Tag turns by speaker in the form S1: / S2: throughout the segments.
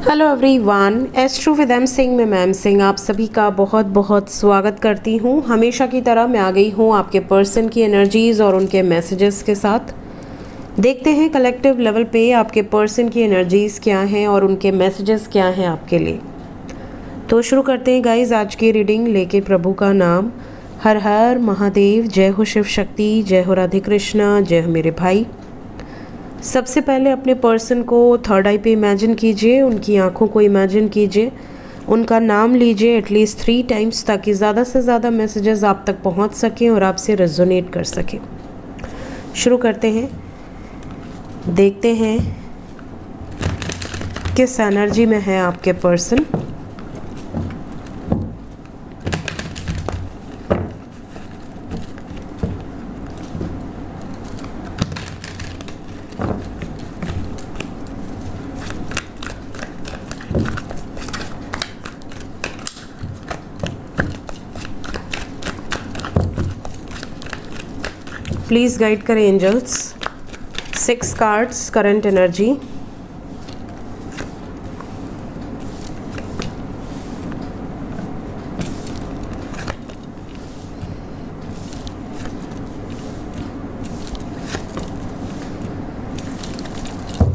S1: Hello everyone, astro with M Singh में ma'am Singh आप सभी का बहुत बहुत स्वागत करती हूँ। हमेशा की तरह मैं आ गई हूँ आपके पर्सन की एनर्जीज़ और उनके मैसेजेस के साथ। देखते हैं कलेक्टिव लेवल पे आपके पर्सन की एनर्जीज़ क्या हैं और उनके मैसेजेस क्या हैं आपके लिए। तो शुरू करते हैं गाइज आज की रीडिंग लेके प्रभु का नाम। हर हर महादेव, जय हो शिव शक्ति, जय हो राधे कृष्णा, जय हो मेरे भाई। सबसे पहले अपने पर्सन को थर्ड आई पे इमेजिन कीजिए, उनकी आंखों को इमेजिन कीजिए, उनका नाम लीजिए एटलीस्ट 3 टाइम्स ताकि ज़्यादा से ज़्यादा मैसेजेस आप तक पहुंच सकें और आपसे रेजोनेट कर सकें। शुरू करते हैं, देखते हैं किस एनर्जी में है आपके पर्सन। प्लीज़ गाइड करें angels. 6 cards current energy.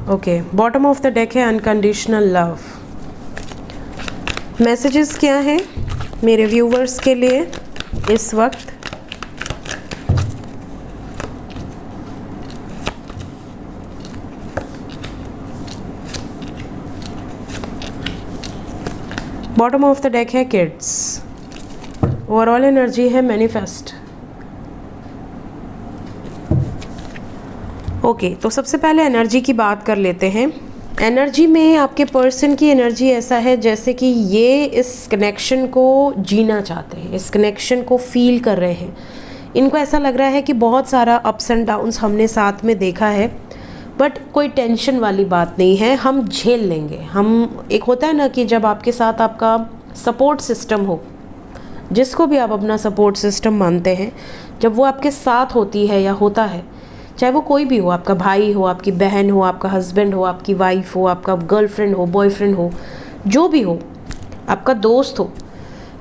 S1: Okay, bottom of the deck है अनकंडीशनल लव। मैसेजेस क्या हैं मेरे व्यूवर्स के लिए इस वक्त? बॉटम ऑफ द डेक है किड्स। ओवरऑल एनर्जी है मैनिफेस्ट। ओके, तो सबसे पहले एनर्जी की बात कर लेते हैं। एनर्जी में आपके पर्सन की एनर्जी ऐसा है जैसे कि ये इस कनेक्शन को जीना चाहते हैं, इस कनेक्शन को फील कर रहे हैं। इनको ऐसा लग रहा है कि बहुत सारा अप्स एंड डाउन्स हमने साथ में देखा है, बट कोई टेंशन वाली बात नहीं है, हम झेल लेंगे। हम एक होता है ना कि जब आपके साथ आपका सपोर्ट सिस्टम हो, जिसको भी आप अपना सपोर्ट सिस्टम मानते हैं, जब वो आपके साथ होती है या होता है, चाहे वो कोई भी हो, आपका भाई हो, आपकी बहन हो, आपका हस्बैंड हो, आपकी वाइफ हो, आपका गर्लफ्रेंड हो, बॉयफ्रेंड हो, जो भी हो, आपका दोस्त हो,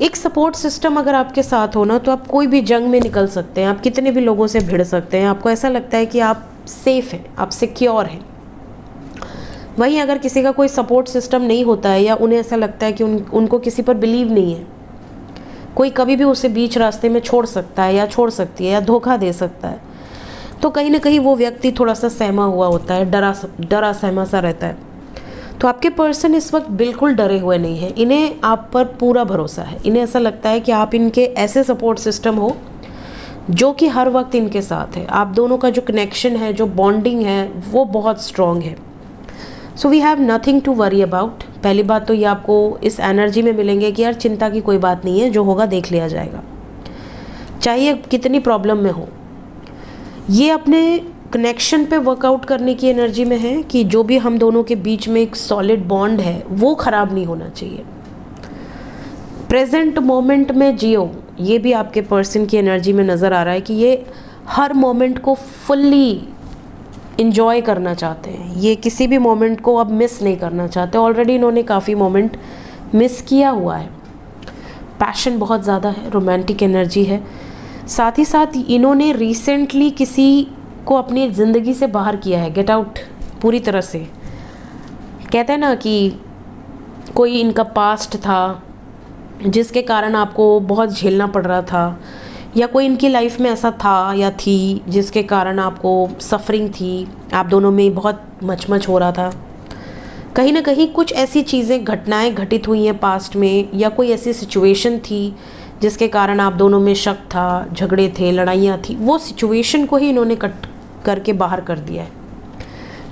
S1: एक सपोर्ट सिस्टम अगर आपके साथ हो ना, तो आप कोई भी जंग में निकल सकते हैं, आप कितने भी लोगों से भिड़ सकते हैं, आपको ऐसा लगता है कि आप सेफ हैं, आप सिक्योर हैं। वहीं अगर किसी का कोई सपोर्ट सिस्टम नहीं होता है या उन्हें ऐसा लगता है कि उनको किसी पर बिलीव नहीं है, कोई कभी भी उसे बीच रास्ते में छोड़ सकता है या छोड़ सकती है या धोखा दे सकता है, तो कहीं ना कहीं वो व्यक्ति थोड़ा सा सहमा हुआ होता है, डरा सहमा सा रहता है। तो आपके पर्सन इस वक्त बिल्कुल डरे हुए नहीं हैं, इन्हें आप पर पूरा भरोसा है। इन्हें ऐसा लगता है कि आप इनके ऐसे सपोर्ट सिस्टम हो जो कि हर वक्त इनके साथ है। आप दोनों का जो कनेक्शन है, जो बॉन्डिंग है, वो बहुत स्ट्रॉन्ग है। So we have nothing to worry about. पहली बात तो ये आपको इस एनर्जी में मिलेंगे कि यार चिंता की कोई बात नहीं है, जो होगा देख लिया जाएगा, चाहे कितनी प्रॉब्लम में हो। ये अपने कनेक्शन पे वर्कआउट करने की एनर्जी में है कि जो भी हम दोनों के बीच में एक सॉलिड बॉन्ड है वो ख़राब नहीं होना चाहिए। प्रेजेंट मोमेंट में जियो, ये भी आपके पर्सन की एनर्जी में नज़र आ रहा है कि ये हर मोमेंट को फुल्ली इंजॉय करना चाहते हैं। ये किसी भी मोमेंट को अब मिस नहीं करना चाहते। ऑलरेडी इन्होंने काफ़ी मोमेंट मिस किया हुआ है। पैशन बहुत ज़्यादा है, रोमांटिक एनर्जी है। साथ ही साथ इन्होंने रिसेंटली किसी को अपनी ज़िंदगी से बाहर किया है, गेट आउट पूरी तरह से। कहते हैं ना कि कोई इनका पास्ट था जिसके कारण आपको बहुत झेलना पड़ रहा था, या कोई इनकी लाइफ में ऐसा था या थी जिसके कारण आपको सफरिंग थी, आप दोनों में बहुत मचमच हो रहा था। कहीं ना कहीं कुछ ऐसी चीज़ें, घटनाएं घटित हुई हैं पास्ट में, या कोई ऐसी सिचुएशन थी जिसके कारण आप दोनों में शक था, झगड़े थे, लड़ाइयाँ थी। वो सिचुएशन को ही इन्होंने कट करके बाहर कर दिया है।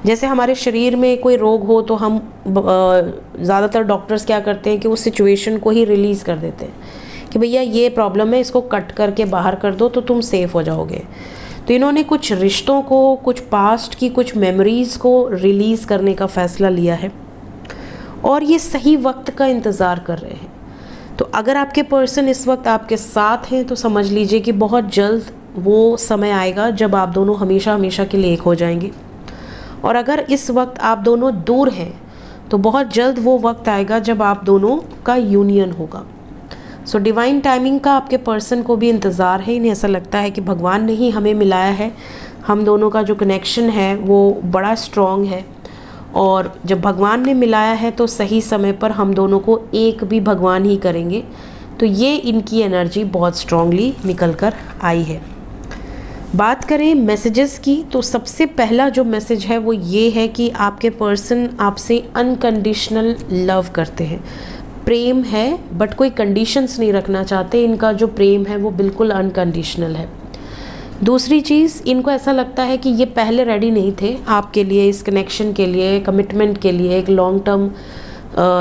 S1: जैसे हमारे शरीर में कोई रोग हो तो हम ज़्यादातर डॉक्टर्स क्या करते हैं कि उस सिचुएशन को ही रिलीज़ कर देते हैं कि भैया ये प्रॉब्लम है, इसको कट करके बाहर कर दो तो तुम सेफ़ हो जाओगे। तो इन्होंने कुछ रिश्तों को, कुछ पास्ट की कुछ मेमोरीज़ को रिलीज़ करने का फ़ैसला लिया है और ये सही वक्त का इंतज़ार कर रहे हैं। तो अगर आपके पर्सन इस वक्त आपके साथ हैं तो समझ लीजिए कि बहुत जल्द वो समय आएगा जब आप दोनों हमेशा हमेशा के लिए एक हो जाएंगे। और अगर इस वक्त आप दोनों दूर हैं तो बहुत जल्द वो वक्त आएगा जब आप दोनों का यूनियन होगा। सो डिवाइन टाइमिंग का आपके पर्सन को भी इंतज़ार है। इन्हें ऐसा लगता है कि भगवान ने ही हमें मिलाया है, हम दोनों का जो कनेक्शन है वो बड़ा स्ट्रॉन्ग है, और जब भगवान ने मिलाया है तो सही समय पर हम दोनों को एक भी भगवान ही करेंगे। तो ये इनकी एनर्जी बहुत स्ट्रांगली निकल कर आई है। बात करें मैसेजेस की, तो सबसे पहला जो मैसेज है वो ये है कि आपके पर्सन आपसे अनकंडीशनल लव करते हैं। प्रेम है बट कोई कंडीशंस नहीं रखना चाहते। इनका जो प्रेम है वो बिल्कुल अनकंडीशनल है। दूसरी चीज़, इनको ऐसा लगता है कि ये पहले रेडी नहीं थे आपके लिए, इस कनेक्शन के लिए, कमिटमेंट के लिए, एक लॉन्ग टर्म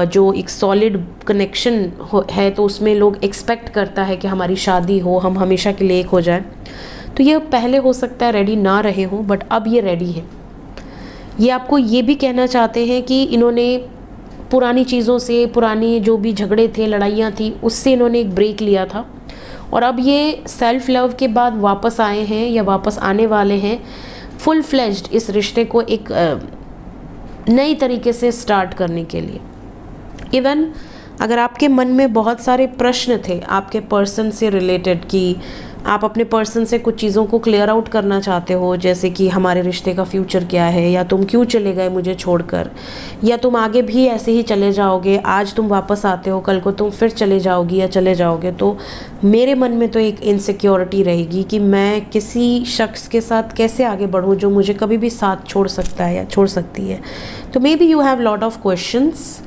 S1: जो एक सॉलिड कनेक्शन है, तो उसमें लोग एक्सपेक्ट करता है कि हमारी शादी हो, हम हमेशा के लिए एक हो जाए। तो ये पहले हो सकता है रेडी ना रहे हों, बट अब ये रेडी है। ये आपको ये भी कहना चाहते हैं कि इन्होंने पुरानी चीज़ों से, पुरानी जो भी झगड़े थे, लड़ाइयाँ थी, उससे इन्होंने एक ब्रेक लिया था, और अब ये सेल्फ लव के बाद वापस आए हैं या वापस आने वाले हैं फुल फ्लेज्ड इस रिश्ते को एक नई तरीके से स्टार्ट करने के लिए। इवन अगर आपके मन में बहुत सारे प्रश्न थे आपके पर्सन से रिलेटेड, कि आप अपने पर्सन से कुछ चीज़ों को क्लियर आउट करना चाहते हो, जैसे कि हमारे रिश्ते का फ्यूचर क्या है, या तुम क्यों चले गए मुझे छोड़कर, या तुम आगे भी ऐसे ही चले जाओगे, आज तुम वापस आते हो, कल को तुम फिर चले जाओगी या चले जाओगे, तो मेरे मन में तो एक इनसिक्योरिटी रहेगी कि मैं किसी शख्स के साथ कैसे आगे बढ़ूँ जो मुझे कभी भी साथ छोड़ सकता है या छोड़ सकती है। तो may be you have lot of questions.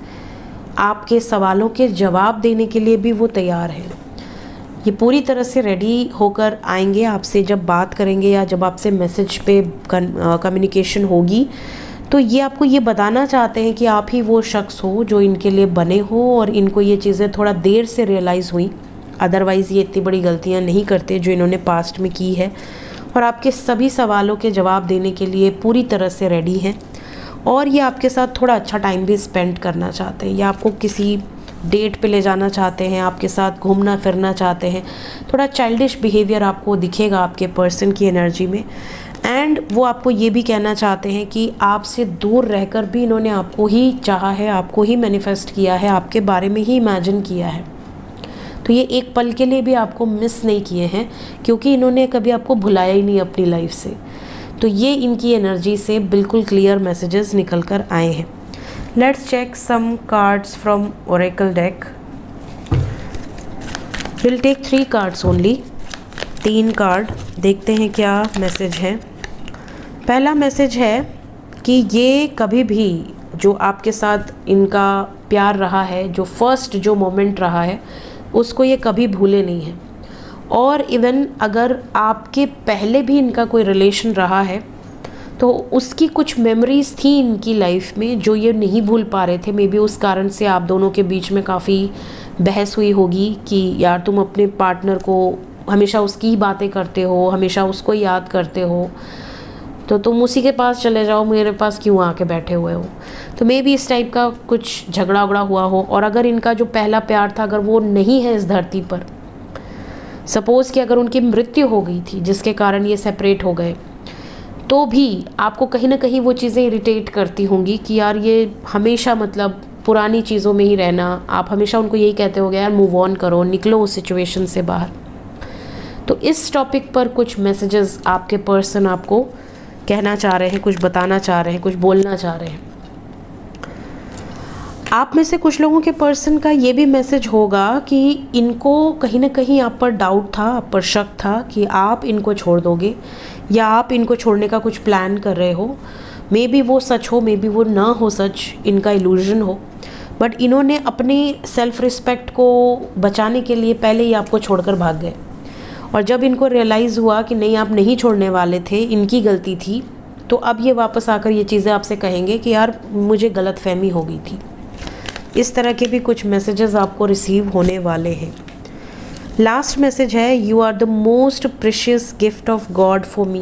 S1: आपके सवालों के जवाब देने के लिए भी वो तैयार है। ये पूरी तरह से रेडी होकर आएंगे आपसे, जब बात करेंगे या जब आपसे मैसेज पे कम्युनिकेशन होगी, तो ये आपको ये बताना चाहते हैं कि आप ही वो शख्स हो जो इनके लिए बने हो, और इनको ये चीज़ें थोड़ा देर से रियलाइज़ हुई, अदरवाइज़ ये इतनी बड़ी गलतियाँ नहीं करते जो इन्होंने पास्ट में की है, और आपके सभी सवालों के जवाब देने के लिए पूरी तरह से रेडी हैं। और ये आपके साथ थोड़ा अच्छा टाइम भी स्पेंड करना चाहते हैं, या आपको किसी डेट पे ले जाना चाहते हैं, आपके साथ घूमना फिरना चाहते हैं। थोड़ा चाइल्डिश बिहेवियर आपको दिखेगा आपके पर्सन की एनर्जी में, एंड वो आपको ये भी कहना चाहते हैं कि आपसे दूर रहकर भी इन्होंने आपको ही चाहा है, आपको ही मैनिफेस्ट किया है, आपके बारे में ही इमेजिन किया है। तो ये एक पल के लिए भी आपको मिस नहीं किए हैं, क्योंकि इन्होंने कभी आपको भुलाया ही नहीं अपनी लाइफ से। तो ये इनकी एनर्जी से बिल्कुल क्लियर मैसेजेस निकल कर आए हैं। Let's check some cards from oracle deck. Will take 3 cards only, 3 card, देखते हैं क्या मैसेज है। पहला मैसेज है कि ये कभी भी जो आपके साथ इनका प्यार रहा है, जो फर्स्ट जो मोमेंट रहा है, उसको ये कभी भूले नहीं हैं। और इवन अगर आपके पहले भी इनका कोई रिलेशन रहा है, तो उसकी कुछ मेमोरीज़ थी इनकी लाइफ में जो ये नहीं भूल पा रहे थे। मे बी उस कारण से आप दोनों के बीच में काफ़ी बहस हुई होगी कि यार तुम अपने पार्टनर को हमेशा उसकी ही बातें करते हो, हमेशा उसको याद करते हो, तो तुम उसी के पास चले जाओ, मेरे पास क्यों आके बैठे हुए हो। तो मे बी इस टाइप का कुछ झगड़ा उगड़ा हुआ हो। और अगर इनका जो पहला प्यार था, अगर वो नहीं है इस धरती पर, सपोज़ कि अगर उनकी मृत्यु हो गई थी जिसके कारण ये सेपरेट हो गए, तो भी आपको कहीं ना कहीं वो चीज़ें इरिटेट करती होंगी कि यार ये हमेशा मतलब पुरानी चीज़ों में ही रहना। आप हमेशा उनको यही कहते होगे यार मूव ऑन करो, निकलो उस सिचुएशन से बाहर। तो इस टॉपिक पर कुछ मैसेजेस आपके पर्सन आपको कहना चाह रहे हैं, कुछ बताना चाह रहे हैं, कुछ बोलना चाह रहे हैं। आप में से कुछ लोगों के पर्सन का ये भी मैसेज होगा कि इनको कहीं ना कहीं आप पर डाउट था, आप पर शक था कि आप इनको छोड़ दोगे, या आप इनको छोड़ने का कुछ प्लान कर रहे हो। मे बी वो सच हो, मे बी वो ना हो सच, इनका इल्यूजन हो, बट इन्होंने अपनी सेल्फ रिस्पेक्ट को बचाने के लिए पहले ही आपको छोड़कर भाग गए। और जब इनको रियलाइज़ हुआ कि नहीं आप नहीं छोड़ने वाले थे, इनकी गलती थी, तो अब ये वापस आकर ये चीज़ें आपसे कहेंगे कि यार मुझे गलतफहमी हो गई थी। इस तरह के भी कुछ मैसेजेस आपको रिसीव होने वाले हैं। लास्ट मैसेज है, you are the most precious gift of God for me.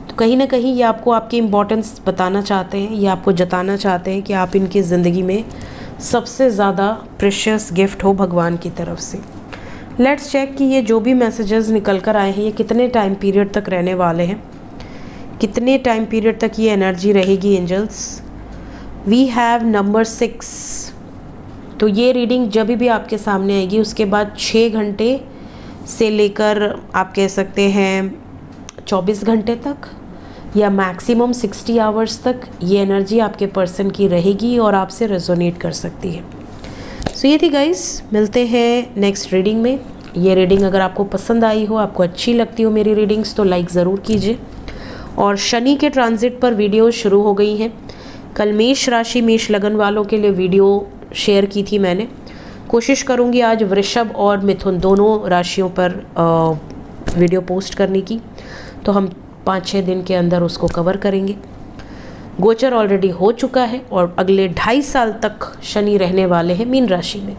S1: तो कहीं ना कहीं ये आपको आपकी इम्पोर्टेंस बताना चाहते हैं, ये आपको जताना चाहते हैं कि आप इनकी ज़िंदगी में सबसे ज़्यादा प्रेशियस गिफ्ट हो भगवान की तरफ से। लेट्स चेक कि ये जो भी मैसेजेस निकल कर आए हैं ये कितने टाइम पीरियड तक रहने वाले हैं, कितने टाइम पीरियड तक ये एनर्जी रहेगी एंजल्स। We have number 6। तो ये रीडिंग जब भी आपके सामने आएगी उसके बाद 6 घंटे से लेकर आप कह सकते हैं 24 घंटे तक या मैक्सिमम 60 आवर्स तक ये एनर्जी आपके पर्सन की रहेगी और आपसे रेजोनेट कर सकती है। सो ये थी गाइस, मिलते हैं नेक्स्ट रीडिंग में। ये रीडिंग अगर आपको पसंद आई हो, आपको अच्छी लगती हो मेरी रीडिंग्स, तो लाइक ज़रूर कीजिए। और शनि के ट्रांजिट पर वीडियो शुरू हो गई हैं। कल मेष राशि मेष लगन वालों के लिए वीडियो शेयर की थी मैंने। कोशिश करूँगी आज वृषभ और मिथुन दोनों राशियों पर वीडियो पोस्ट करने की, तो हम 5-6 दिन के अंदर उसको कवर करेंगे। गोचर ऑलरेडी हो चुका है और अगले 2.5 साल तक शनि रहने वाले हैं मीन राशि में।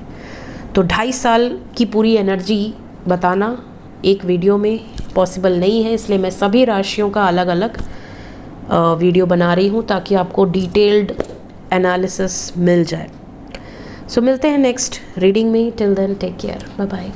S1: तो 2.5 साल की पूरी एनर्जी बताना एक वीडियो में पॉसिबल नहीं है, इसलिए मैं सभी राशियों का अलग अलग वीडियो बना रही हूँ ताकि आपको डिटेल्ड एनालिसिस मिल जाए। सो मिलते हैं नेक्स्ट रीडिंग में। Till then take care, bye bye.